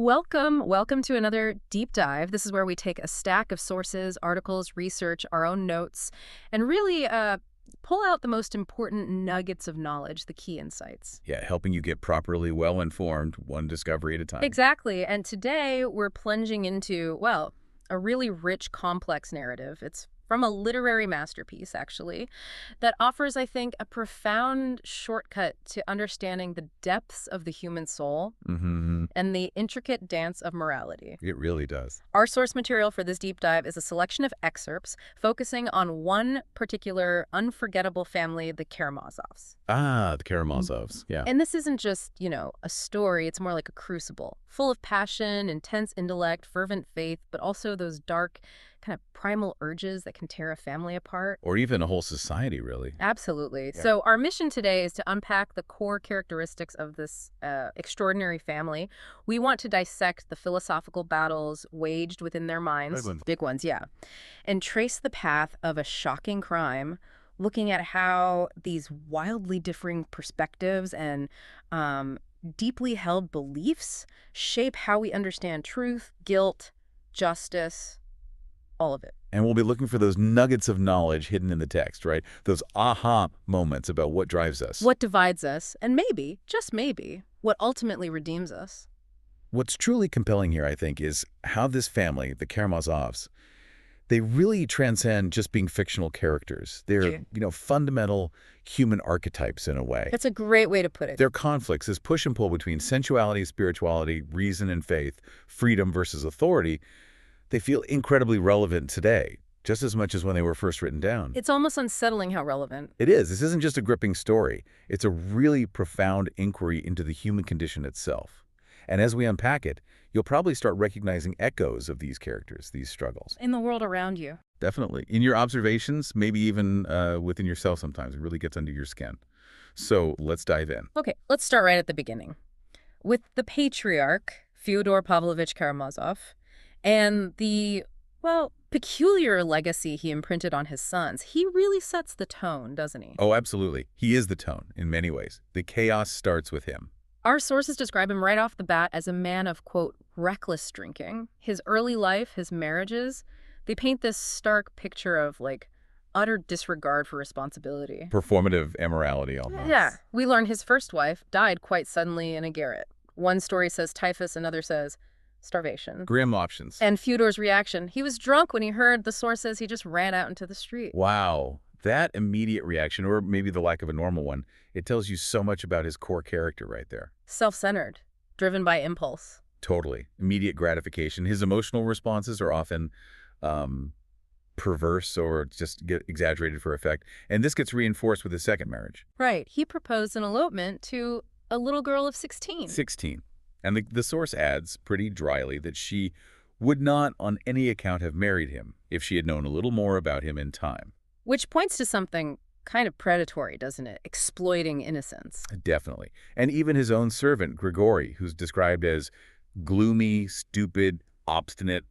Welcome to another deep dive. This is where we take a stack of sources, articles, research, our own notes, and really pull out the most important nuggets of knowledge, the key insights. Yeah, helping you get properly well-informed, one discovery at a time. Exactly. And today we're plunging into, well, a really rich, complex narrative. It's from a literary masterpiece, actually, that offers, I think, a profound shortcut to understanding the depths of the human soul and the intricate dance of morality. It really does. Our source material for this deep dive is a selection of excerpts focusing on one particular unforgettable family, the Karamazovs. Ah, the Karamazovs, yeah. And this isn't just, a story. It's more like a crucible, full of passion, intense intellect, fervent faith, but also those dark, kind of primal urges that can tear a family apart. Or even a whole society, really. Absolutely. Yeah. So our mission today is to unpack the core characteristics of this extraordinary family. We want to dissect the philosophical battles waged within their minds. Big ones, yeah. And trace the path of a shocking crime, looking at how these wildly differing perspectives and deeply held beliefs shape how we understand truth, guilt, justice, all of it. And we'll be looking for those nuggets of knowledge hidden in the text, right? Those aha moments about what drives us. What divides us, and maybe, just maybe, what ultimately redeems us. What's truly compelling here, I think, is how this family, the Karamazovs, they really transcend just being fictional characters. They're, fundamental human archetypes in a way. That's a great way to put it. Their conflicts, this push and pull between sensuality, spirituality, reason and faith, freedom versus authority, they feel incredibly relevant today, just as much as when they were first written down. It's almost unsettling how relevant. It is. This isn't just a gripping story. It's a really profound inquiry into the human condition itself. And as we unpack it, you'll probably start recognizing echoes of these characters, these struggles. In the world around you. Definitely. In your observations, maybe even within yourself sometimes. It really gets under your skin. So let's dive in. Okay, let's start right at the beginning. With the patriarch, Fyodor Pavlovich Karamazov, and the, peculiar legacy he imprinted on his sons, he really sets the tone, doesn't he? Oh, absolutely. He is the tone in many ways. The chaos starts with him. Our sources describe him right off the bat as a man of, quote, reckless drinking. His early life, his marriages, they paint this stark picture of, utter disregard for responsibility. Performative immorality almost. Yeah. We learn his first wife died quite suddenly in a garret. One story says typhus, another says starvation. Grim options. And Fyodor's reaction, he was drunk when he heard, the source says he just ran out into the street. Wow. That immediate reaction, or maybe the lack of a normal one, it tells you so much about his core character right there. Self-centered, driven by impulse. Totally. Immediate gratification. His emotional responses are often perverse or just get exaggerated for effect. And this gets reinforced with his second marriage. Right. He proposed an elopement to a little girl of 16. 16. And the source adds, pretty dryly, that she would not on any account have married him if she had known a little more about him in time. Which points to something kind of predatory, doesn't it? Exploiting innocence. Definitely. And even his own servant, Grigory, who's described as gloomy, stupid, obstinate,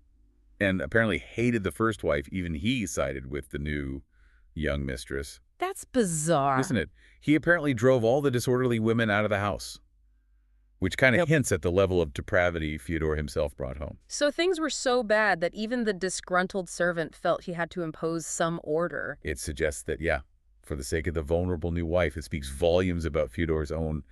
and apparently hated the first wife, even he sided with the new young mistress. That's bizarre. Isn't it? He apparently drove all the disorderly women out of the house, which kind of hints at the level of depravity Fyodor himself brought home. So things were so bad that even the disgruntled servant felt he had to impose some order. It suggests that, for the sake of the vulnerable new wife, it speaks volumes about Fyodor's own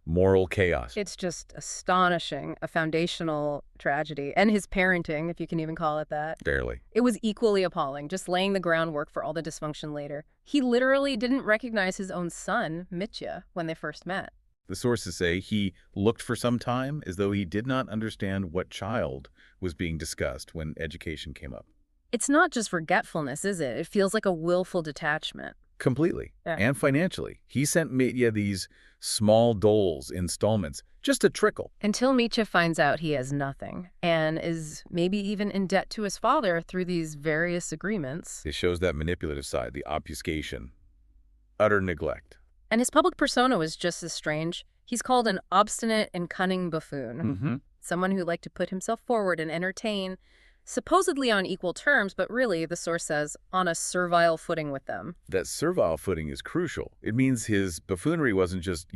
moral chaos. It's just astonishing, a foundational tragedy. And his parenting, if you can even call it that. Barely. It was equally appalling, just laying the groundwork for all the dysfunction later. He literally didn't recognize his own son, Mitya, when they first met. The sources say he looked for some time as though he did not understand what child was being discussed when education came up. It's not just forgetfulness, is it? It feels like a willful detachment. Completely. Yeah. And financially. He sent Mitya these small doles, installments, just a trickle. Until Mitya finds out he has nothing and is maybe even in debt to his father through these various agreements. It shows that manipulative side, the obfuscation, utter neglect. And his public persona was just as strange. He's called an obstinate and cunning buffoon, someone who liked to put himself forward and entertain, supposedly on equal terms, but really, the source says, on a servile footing with them. That servile footing is crucial. It means his buffoonery wasn't just,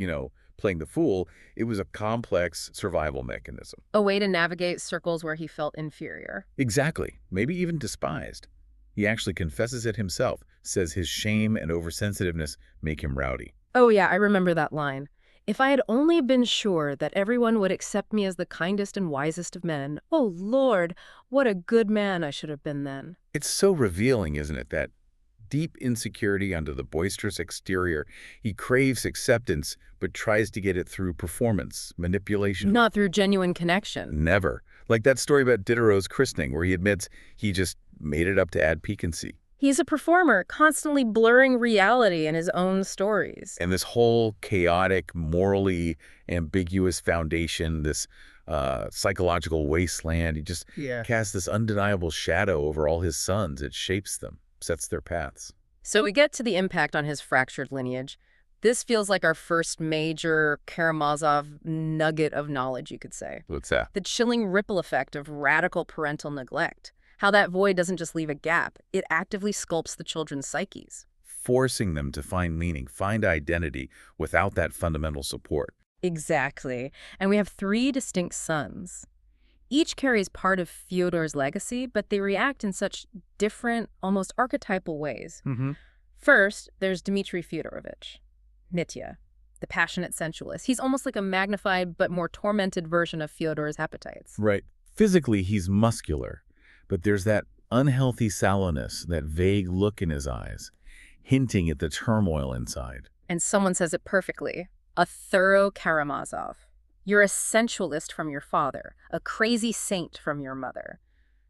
playing the fool. It was a complex survival mechanism. A way to navigate circles where he felt inferior. Exactly. Maybe even despised. He actually confesses it himself, says his shame and oversensitiveness make him rowdy. Oh yeah, I remember that line. If I had only been sure that everyone would accept me as the kindest and wisest of men, oh Lord, what a good man I should have been then. It's so revealing, isn't it, that deep insecurity under the boisterous exterior. He craves acceptance, but tries to get it through performance, manipulation. Not through genuine connection. Never. Like that story about Diderot's christening, where he admits he just made it up to add piquancy. He's a performer, constantly blurring reality in his own stories. And this whole chaotic, morally ambiguous foundation, this psychological wasteland, he just casts this undeniable shadow over all his sons. It shapes them, sets their paths. So we get to the impact on his fractured lineage. This feels like our first major Karamazov nugget of knowledge, you could say. What's that? The chilling ripple effect of radical parental neglect. How that void doesn't just leave a gap, it actively sculpts the children's psyches. Forcing them to find meaning, find identity without that fundamental support. Exactly. And we have 3 distinct sons. Each carries part of Fyodor's legacy, but they react in such different, almost archetypal ways. First, there's Dmitri Fyodorovich, Mitya, the passionate sensualist. He's almost like a magnified but more tormented version of Fyodor's appetites. Right. Physically, he's muscular, but there's that unhealthy sallowness, that vague look in his eyes, hinting at the turmoil inside. And someone says it perfectly. A thorough Karamazov. You're a sensualist from your father, a crazy saint from your mother.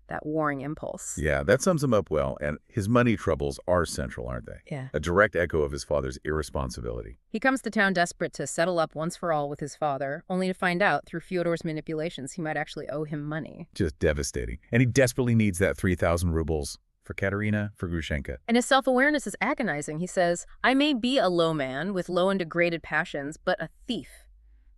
That warring impulse. Yeah, that sums him up well, and his money troubles are central, aren't they? Yeah. A direct echo of his father's irresponsibility. He comes to town desperate to settle up once for all with his father, only to find out, through Fyodor's manipulations, he might actually owe him money. Just devastating. And he desperately needs that 3,000 rubles for Katerina, for Grushenka. And his self-awareness is agonizing. He says, I may be a low man with low and degraded passions, but a thief.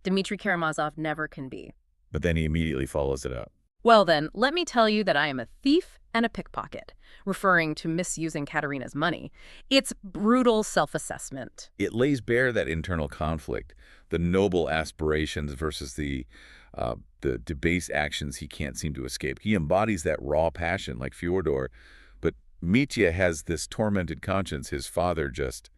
Dmitri Karamazov never can be. But then he immediately follows it up. Well then, let me tell you that I am a thief and a pickpocket, referring to misusing Katerina's money. It's brutal self-assessment. It lays bare that internal conflict, the noble aspirations versus the debased actions he can't seem to escape. He embodies that raw passion like Fyodor, but Mitya has this tormented conscience his father just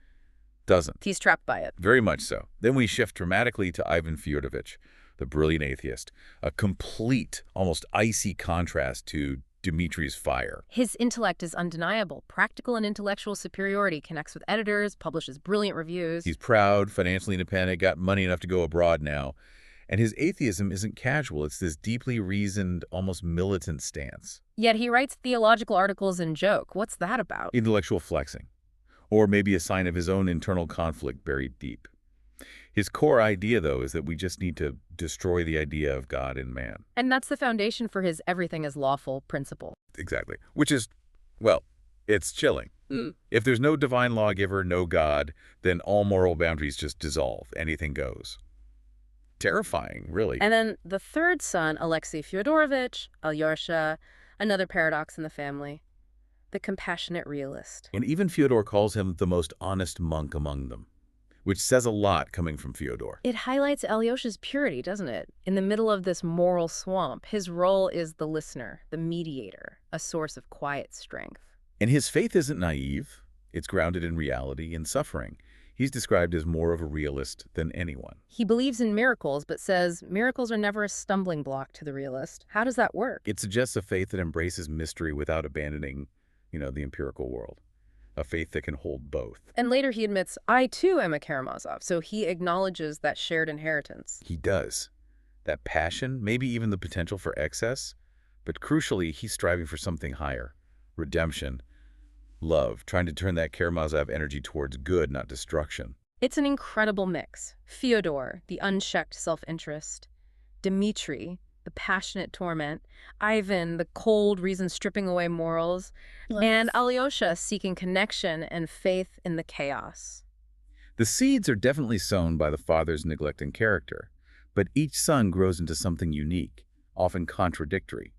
doesn't. He's trapped by it. Very much so. Then we shift dramatically to Ivan Fyodorovich, the brilliant atheist, a complete, almost icy contrast to Dmitri's fire. His intellect is undeniable. Practical and intellectual superiority, connects with editors, publishes brilliant reviews. He's proud, financially independent, got money enough to go abroad now. And his atheism isn't casual. It's this deeply reasoned, almost militant stance. Yet he writes theological articles in joke. What's that about? Intellectual flexing. Or maybe a sign of his own internal conflict buried deep. His core idea, though, is that we just need to destroy the idea of God in man. And that's the foundation for his everything is lawful principle. Exactly. Which is, well, it's chilling. If there's no divine lawgiver, no God, then all moral boundaries just dissolve. Anything goes. Terrifying, really. And then the third son, Alexei Fyodorovich, Alyosha, another paradox in the family. The compassionate realist. And even Fyodor calls him the most honest monk among them, which says a lot coming from Fyodor. It highlights Alyosha's purity, doesn't it? In the middle of this moral swamp, his role is the listener, the mediator, a source of quiet strength. And his faith isn't naive. It's grounded in reality and suffering. He's described as more of a realist than anyone. He believes in miracles, but says miracles are never a stumbling block to the realist. How does that work? It suggests a faith that embraces mystery without abandoning, the empirical world. A faith that can hold both. And later he admits, I too am a Karamazov, so he acknowledges that shared inheritance. He does. That passion, maybe even the potential for excess, but crucially, he's striving for something higher. Redemption, love, trying to turn that Karamazov energy towards good, not destruction. It's an incredible mix. Fyodor, the unchecked self-interest. Dmitri, the passionate torment. Ivan, the cold reason stripping away morals. And Alyosha, seeking connection and faith in the chaos. The seeds are definitely sown by the father's neglect and character, but each son grows into something unique, often contradictory.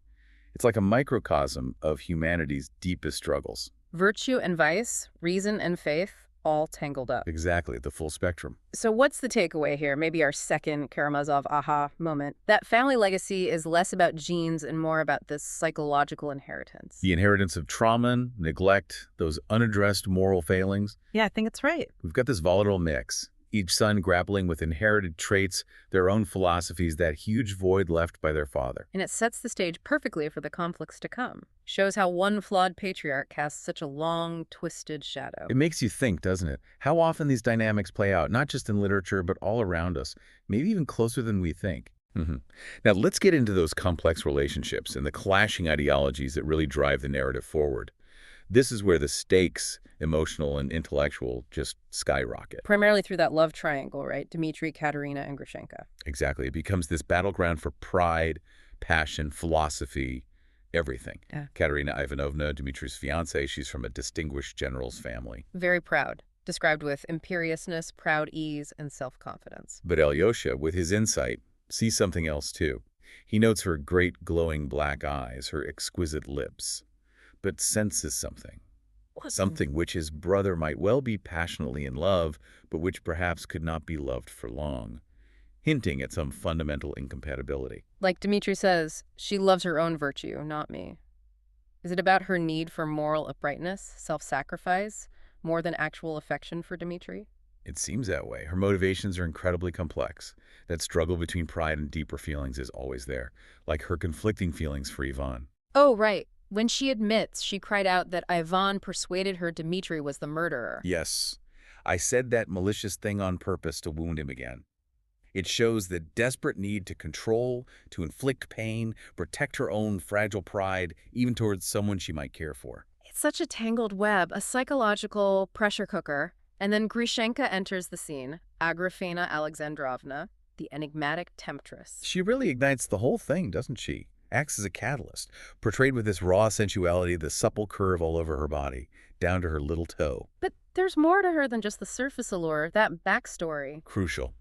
It's like a microcosm of humanity's deepest struggles. Virtue and vice, reason and faith, all tangled up. Exactly, the full spectrum. So what's the takeaway here? Maybe our second Karamazov aha moment. That family legacy is less about genes and more about this psychological inheritance. The inheritance of trauma, neglect, those unaddressed moral failings. Yeah, I think it's right. We've got this volatile mix. Each son grappling with inherited traits, their own philosophies, that huge void left by their father. And it sets the stage perfectly for the conflicts to come. Shows how one flawed patriarch casts such a long, twisted shadow. It makes you think, doesn't it? How often these dynamics play out, not just in literature, but all around us, maybe even closer than we think. Now, let's get into those complex relationships and the clashing ideologies that really drive the narrative forward. This is where the stakes, emotional and intellectual, just skyrocket. Primarily through that love triangle, right? Dmitri, Katerina, and Grushenka. Exactly. It becomes this battleground for pride, passion, philosophy, everything. Yeah. Katerina Ivanovna, Dmitri's fiancée, she's from a distinguished general's family. Very proud, described with imperiousness, proud ease, and self-confidence. But Alyosha, with his insight, sees something else too. He notes her great glowing black eyes, her exquisite lips, but senses something. Something which his brother might well be passionately in love, but which perhaps could not be loved for long, hinting at some fundamental incompatibility. Like Dmitri says, she loves her own virtue, not me. Is it about her need for moral uprightness, self-sacrifice, more than actual affection for Dmitri? It seems that way. Her motivations are incredibly complex. That struggle between pride and deeper feelings is always there, like her conflicting feelings for Ivan. Oh, right. When she admits, she cried out that Ivan persuaded her Dmitri was the murderer. Yes, I said that malicious thing on purpose to wound him again. It shows the desperate need to control, to inflict pain, protect her own fragile pride, even towards someone she might care for. It's such a tangled web, a psychological pressure cooker. And then Grushenka enters the scene, Agrafena Alexandrovna, the enigmatic temptress. She really ignites the whole thing, doesn't she? Acts as a catalyst, portrayed with this raw sensuality, the supple curve all over her body, down to her little toe. But there's more to her than just the surface allure, that backstory. Crucial.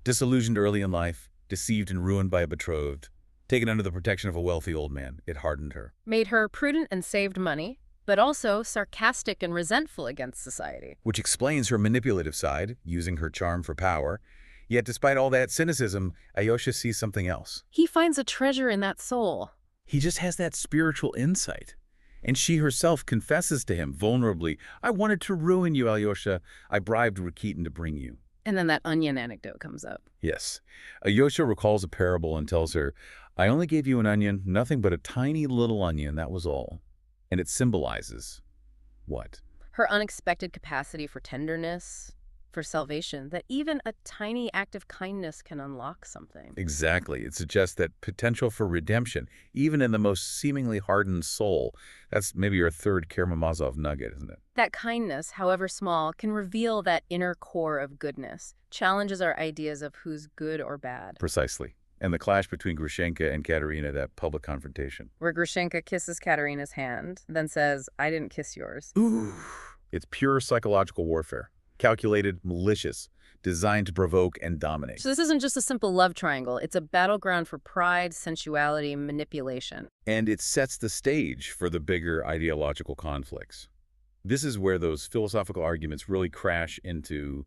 Disillusioned early in life, deceived and ruined by a betrothed, taken under the protection of a wealthy old man, it hardened her. Made her prudent and saved money, but also sarcastic and resentful against society. Which explains her manipulative side, using her charm for power. Yet despite all that cynicism, Alyosha sees something else. He finds a treasure in that soul. He just has that spiritual insight. And she herself confesses to him vulnerably, I wanted to ruin you, Alyosha. I bribed Rakitin to bring you. And then that onion anecdote comes up. Yes. Alyosha recalls a parable and tells her, I only gave you an onion, nothing but a tiny little onion, that was all. And it symbolizes what? Her unexpected capacity for tenderness, for salvation, that even a tiny act of kindness can unlock something. Exactly. It suggests that potential for redemption, even in the most seemingly hardened soul. That's maybe your third Karamazov nugget, isn't it? That kindness, however small, can reveal that inner core of goodness, challenges our ideas of who's good or bad. Precisely. And the clash between Grushenka and Katerina, that public confrontation. Where Grushenka kisses Katerina's hand, then says, I didn't kiss yours. Ooh. It's pure psychological warfare. Calculated, malicious, designed to provoke and dominate. So this isn't just a simple love triangle. It's a battleground for pride, sensuality, manipulation. And it sets the stage for the bigger ideological conflicts. This is where those philosophical arguments really crash into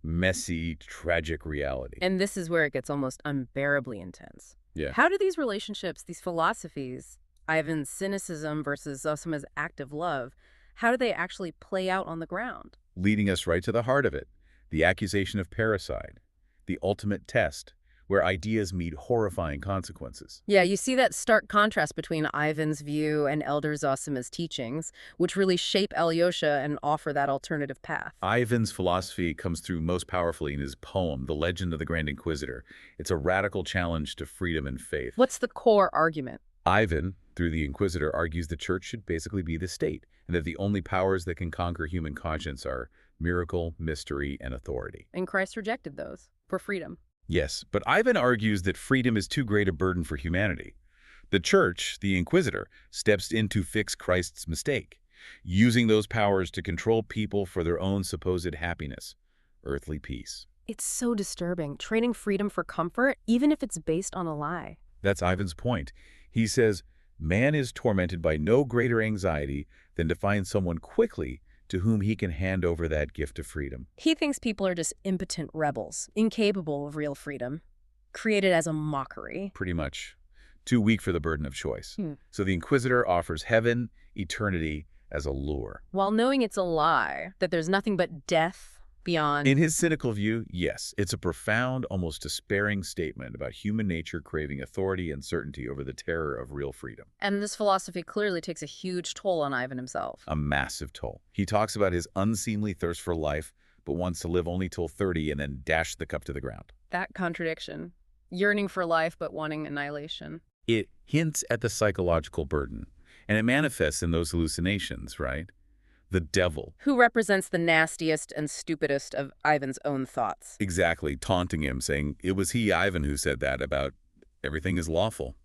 messy, tragic reality. And this is where it gets almost unbearably intense. Yeah. How do these relationships, these philosophies, Ivan's cynicism versus Zosima's active love, how do they actually play out on the ground? Leading us right to the heart of it, the accusation of parricide, the ultimate test, where ideas meet horrifying consequences. Yeah, you see that stark contrast between Ivan's view and Elder Zosima's teachings, which really shape Alyosha and offer that alternative path. Ivan's philosophy comes through most powerfully in his poem, The Legend of the Grand Inquisitor. It's a radical challenge to freedom and faith. What's the core argument? Ivan, through the Inquisitor, argues the church should basically be the state, and that the only powers that can conquer human conscience are miracle, mystery, and authority. And Christ rejected those for freedom. Yes, but Ivan argues that freedom is too great a burden for humanity. The church, the Inquisitor, steps in to fix Christ's mistake, using those powers to control people for their own supposed happiness, earthly peace. It's so disturbing, trading freedom for comfort, even if it's based on a lie. That's Ivan's point. He says, man is tormented by no greater anxiety than to find someone quickly to whom he can hand over that gift of freedom. He thinks people are just impotent rebels, incapable of real freedom, created as a mockery. Pretty much. Too weak for the burden of choice. So the Inquisitor offers heaven, eternity, as a lure. While knowing it's a lie, that there's nothing but death beyond. In his cynical view, yes, it's a profound, almost despairing statement about human nature craving authority and certainty over the terror of real freedom. And this philosophy clearly takes a huge toll on Ivan himself. A massive toll. He talks about his unseemly thirst for life, but wants to live only till 30 and then dash the cup to the ground. That contradiction. Yearning for life, but wanting annihilation. It hints at the psychological burden, and it manifests in those hallucinations, right? The devil. Who represents the nastiest and stupidest of Ivan's own thoughts. Exactly, taunting him, saying it was he, Ivan, who said that about everything is lawful.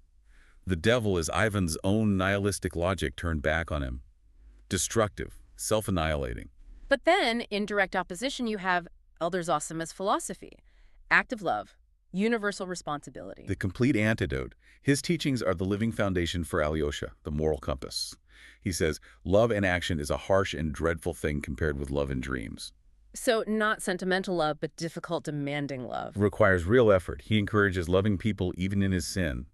The devil is Ivan's own nihilistic logic turned back on him. Destructive, self-annihilating. But then, in direct opposition, you have Elder Zosima's philosophy. Active love. Universal responsibility. The complete antidote. His teachings are the living foundation for Alyosha, the moral compass. He says, love in action is a harsh and dreadful thing compared with love in dreams. So not sentimental love, but difficult, demanding love. Requires real effort. He encourages loving people even in his sin.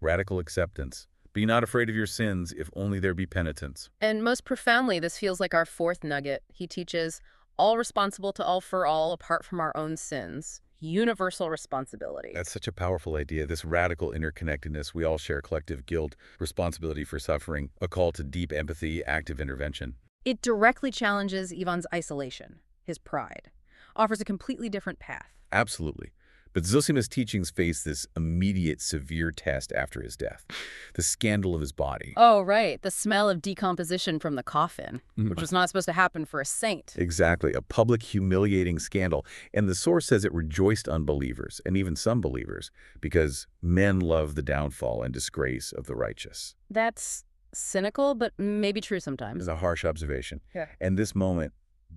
Radical acceptance. Be not afraid of your sins, if only there be penitence. And most profoundly, this feels like our fourth nugget. He teaches, all responsible to all for all, apart from our own sins. Universal responsibility. That's such a powerful idea, this radical interconnectedness. We all share collective guilt, responsibility for suffering, a call to deep empathy, active intervention. It directly challenges Ivan's isolation, his pride, offers a completely different path. Absolutely. But Zosima's teachings face this immediate, severe test after his death. The scandal of his body. Oh, right. The smell of decomposition from the coffin, which was not supposed to happen for a saint. Exactly. A public, humiliating scandal. And the source says it rejoiced unbelievers, and even some believers, because men love the downfall and disgrace of the righteous. That's cynical, but maybe true sometimes. It's a harsh observation. Yeah. And this moment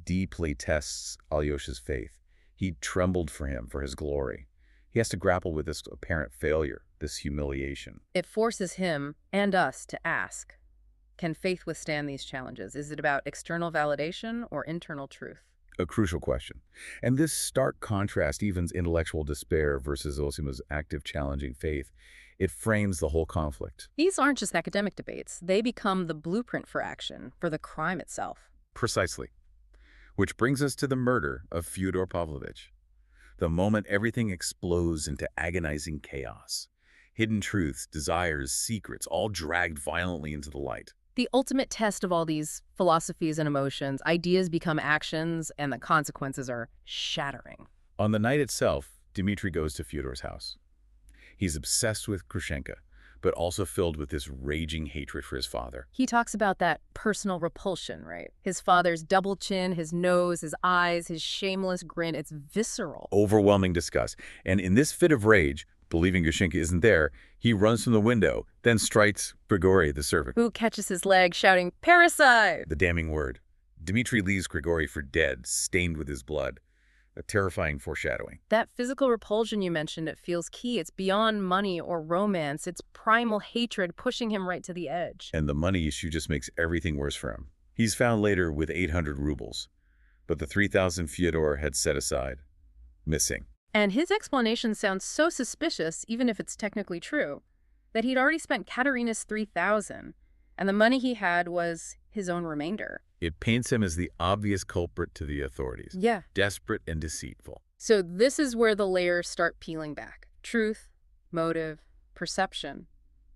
deeply tests Alyosha's faith. He trembled for him, for his glory. He has to grapple with this apparent failure, this humiliation. It forces him and us to ask, can faith withstand these challenges? Is it about external validation or internal truth? A crucial question. And this stark contrast, Ivan's intellectual despair versus Zosima's active, challenging faith, it frames the whole conflict. These aren't just academic debates. They become the blueprint for action, for the crime itself. Precisely. Which brings us to the murder of Fyodor Pavlovich. The moment everything explodes into agonizing chaos. Hidden truths, desires, secrets, all dragged violently into the light. The ultimate test of all these philosophies and emotions, ideas become actions, and the consequences are shattering. On the night itself, Dmitri goes to Fyodor's house. He's obsessed with Grushenka, but also filled with this raging hatred for his father. He talks about that personal repulsion, right? His father's double chin, his nose, his eyes, his shameless grin. It's visceral. Overwhelming disgust. And in this fit of rage, believing Grushenka isn't there, he runs from the window, then strikes Grigory, the servant, who catches his leg, shouting, "Parricide!" The damning word. Dmitri leaves Grigory for dead, stained with his blood. A terrifying foreshadowing. That physical repulsion you mentioned, it feels key. It's beyond money or romance. It's primal hatred pushing him right to the edge. And the money issue just makes everything worse for him. He's found later with 800 rubles, but the 3,000 Fyodor had set aside, missing. And his explanation sounds so suspicious, even if it's technically true, that he'd already spent Katerina's 3,000, and the money he had was his own remainder. It paints him as the obvious culprit to the authorities. Yeah. Desperate and deceitful. So this is where the layers start peeling back. Truth, motive, perception.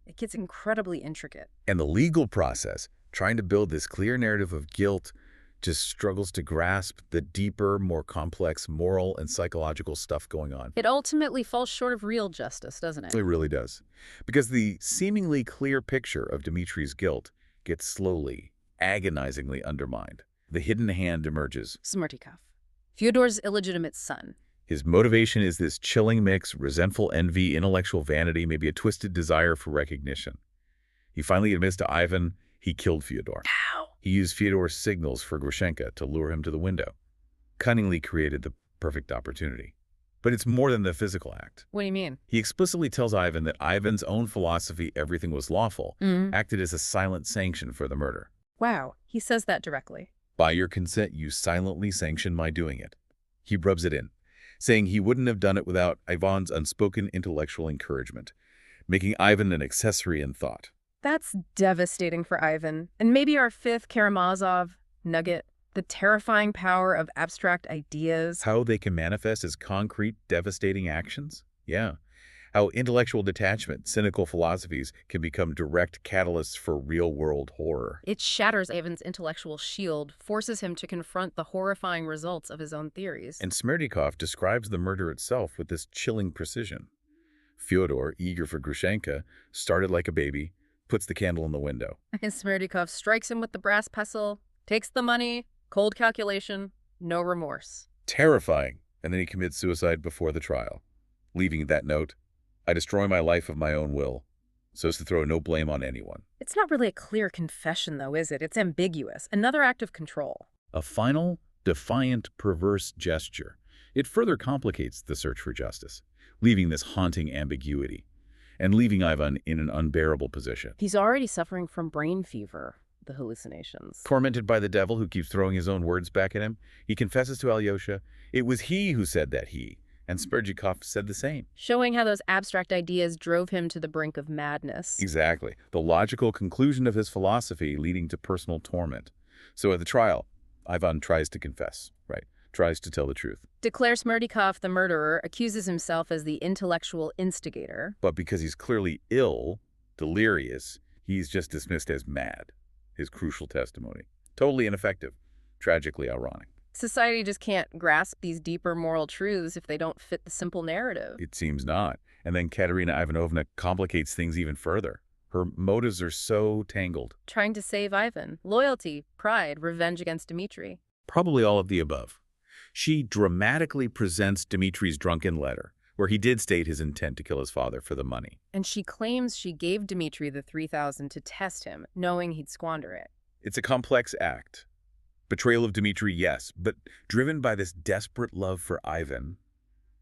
It gets incredibly intricate. And the legal process, trying to build this clear narrative of guilt, just struggles to grasp the deeper, more complex moral and psychological stuff going on. It ultimately falls short of real justice, doesn't it? It really does. Because the seemingly clear picture of Dmitri's guilt gets slowly, agonizingly undermined. The hidden hand emerges. Smertikov, Fyodor's illegitimate son. His motivation is this chilling mix, resentful envy, intellectual vanity, maybe a twisted desire for recognition. He finally admits to Ivan he killed Fyodor. How? He used Fyodor's signals for Grushenka to lure him to the window. Cunningly created the perfect opportunity. But it's more than the physical act. What do you mean? He explicitly tells Ivan that Ivan's own philosophy, everything was lawful, acted as a silent sanction for the murder. Wow, he says that directly. By your consent, you silently sanction my doing it. He rubs it in, saying he wouldn't have done it without Ivan's unspoken intellectual encouragement, making Ivan an accessory in thought. That's devastating for Ivan. And maybe our fifth Karamazov nugget, the terrifying power of abstract ideas. How they can manifest as concrete, devastating actions? Yeah. How intellectual detachment, cynical philosophies can become direct catalysts for real-world horror. It shatters Ivan's intellectual shield, forces him to confront the horrifying results of his own theories. And Smerdyakov describes the murder itself with this chilling precision. Fyodor, eager for Grushenka, started like a baby, puts the candle in the window. And Smerdyakov strikes him with the brass pestle, takes the money, cold calculation, no remorse. Terrifying. And then he commits suicide before the trial, leaving that note, I destroy my life of my own will, so as to throw no blame on anyone. It's not really a clear confession, though, is it? It's ambiguous. Another act of control. A final, defiant, perverse gesture. It further complicates the search for justice, leaving this haunting ambiguity, and leaving Ivan in an unbearable position. He's already suffering from brain fever, the hallucinations. Tormented by the devil who keeps throwing his own words back at him, he confesses to Alyosha, it was he who said that he. And Smerdyakov said the same. Showing how those abstract ideas drove him to the brink of madness. Exactly. The logical conclusion of his philosophy leading to personal torment. So at the trial, Ivan tries to confess, right? Tries to tell the truth. Declares Smerdyakov the murderer, accuses himself as the intellectual instigator. But because he's clearly ill, delirious, he's just dismissed as mad. His crucial testimony. Totally ineffective. Tragically ironic. Society just can't grasp these deeper moral truths if they don't fit the simple narrative. It seems not. And then Katerina Ivanovna complicates things even further. Her motives are so tangled. Trying to save Ivan. Loyalty, pride, revenge against Dmitri. Probably all of the above. She dramatically presents Dmitri's drunken letter, where he did state his intent to kill his father for the money. And she claims she gave Dmitri the $3,000 to test him, knowing he'd squander it. It's a complex act. Betrayal of Dmitri, yes, but driven by this desperate love for Ivan,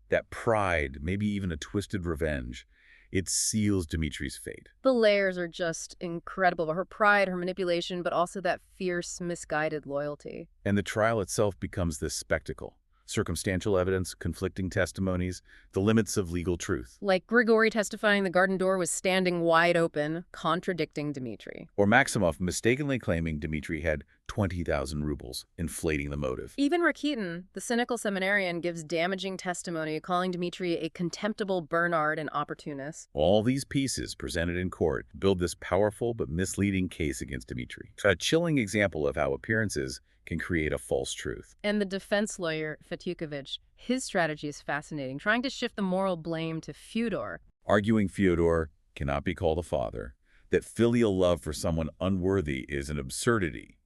that pride, maybe even a twisted revenge, it seals Dmitri's fate. The layers are just incredible. Her pride, her manipulation, but also that fierce, misguided loyalty. And the trial itself becomes this spectacle. Circumstantial evidence, conflicting testimonies, the limits of legal truth. Like Grigory testifying the garden door was standing wide open, contradicting Dmitri. Or Maximov mistakenly claiming Dmitri had 20,000 rubles, inflating the motive. Even Rakitin, the cynical seminarian, gives damaging testimony, calling Dmitri a contemptible Bernard and opportunist. All these pieces presented in court build this powerful but misleading case against Dmitri. A chilling example of how appearances can create a false truth. And the defense lawyer, Fetyukovich, his strategy is fascinating, trying to shift the moral blame to Fyodor. Arguing Fyodor cannot be called a father, that filial love for someone unworthy is an absurdity,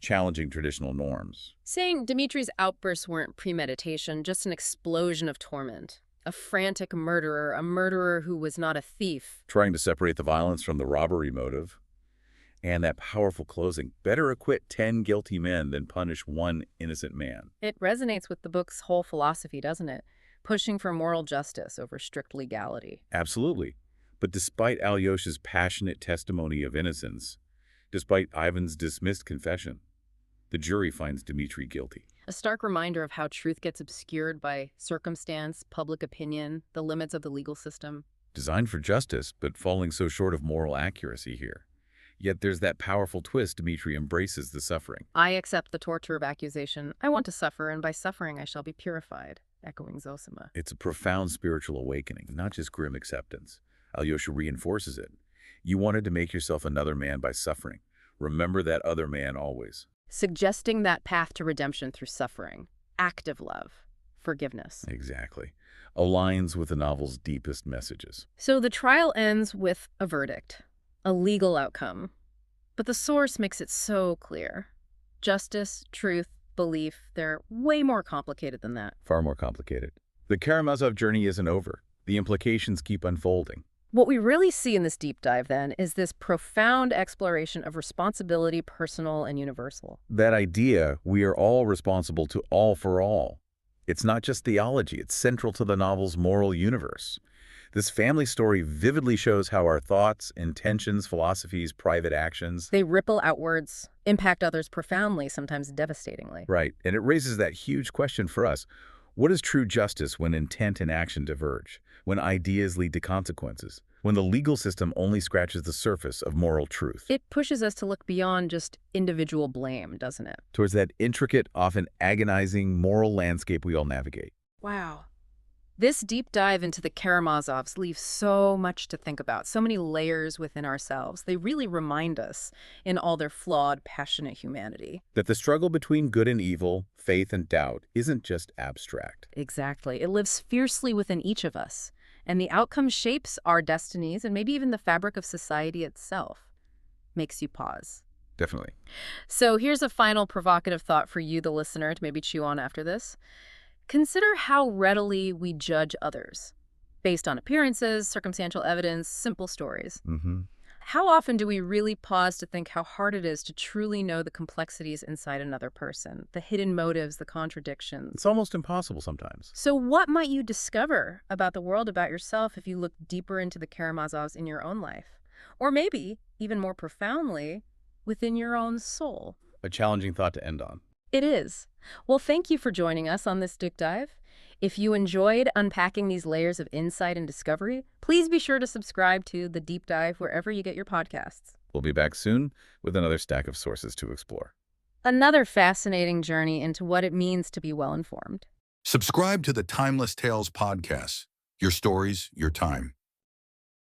challenging traditional norms. Saying Dmitri's outbursts weren't premeditation, just an explosion of torment. A frantic murderer, a murderer who was not a thief. Trying to separate the violence from the robbery motive. And that powerful closing, better acquit 10 guilty men than punish one innocent man. It resonates with the book's whole philosophy, doesn't it? Pushing for moral justice over strict legality. Absolutely. But despite Alyosha's passionate testimony of innocence, despite Ivan's dismissed confession, the jury finds Dmitri guilty. A stark reminder of how truth gets obscured by circumstance, public opinion, the limits of the legal system. Designed for justice, but falling so short of moral accuracy here. Yet there's that powerful twist. Dmitri embraces the suffering. I accept the torture of accusation. I want to suffer, and by suffering I shall be purified, echoing Zosima. It's a profound spiritual awakening, not just grim acceptance. Alyosha reinforces it. You wanted to make yourself another man by suffering. Remember that other man always. Suggesting that path to redemption through suffering, active love, forgiveness. Exactly. Aligns with the novel's deepest messages. So the trial ends with a verdict. A legal outcome. But the source makes it so clear. Justice, truth, belief, they're way more complicated than that. Far more complicated. The Karamazov journey isn't over. The implications keep unfolding. What we really see in this deep dive, then, is this profound exploration of responsibility, personal and universal. That idea, we are all responsible to all for all. It's not just theology, it's central to the novel's moral universe. This family story vividly shows how our thoughts, intentions, philosophies, private actions— They ripple outwards, impact others profoundly, sometimes devastatingly. Right, and it raises that huge question for us. What is true justice when intent and action diverge? When ideas lead to consequences? When the legal system only scratches the surface of moral truth? It pushes us to look beyond just individual blame, doesn't it? Towards that intricate, often agonizing moral landscape we all navigate. Wow. This deep dive into the Karamazovs leaves so much to think about, so many layers within ourselves. They really remind us, in all their flawed, passionate humanity. That the struggle between good and evil, faith and doubt, isn't just abstract. Exactly. It lives fiercely within each of us, and the outcome shapes our destinies and maybe even the fabric of society itself. Makes you pause. Definitely. So here's a final provocative thought for you, the listener, to maybe chew on after this. Consider how readily we judge others, based on appearances, circumstantial evidence, simple stories. How often do we really pause to think how hard it is to truly know the complexities inside another person, the hidden motives, the contradictions? It's almost impossible sometimes. So what might you discover about the world, about yourself, if you look deeper into the Karamazovs in your own life? Or maybe, even more profoundly, within your own soul? A challenging thought to end on. It is. Well, thank you for joining us on this deep dive. If you enjoyed unpacking these layers of insight and discovery, please be sure to subscribe to The Deep Dive wherever you get your podcasts. We'll be back soon with another stack of sources to explore. Another fascinating journey into what it means to be well-informed. Subscribe to the Timeless Tales podcast. Your stories, your time.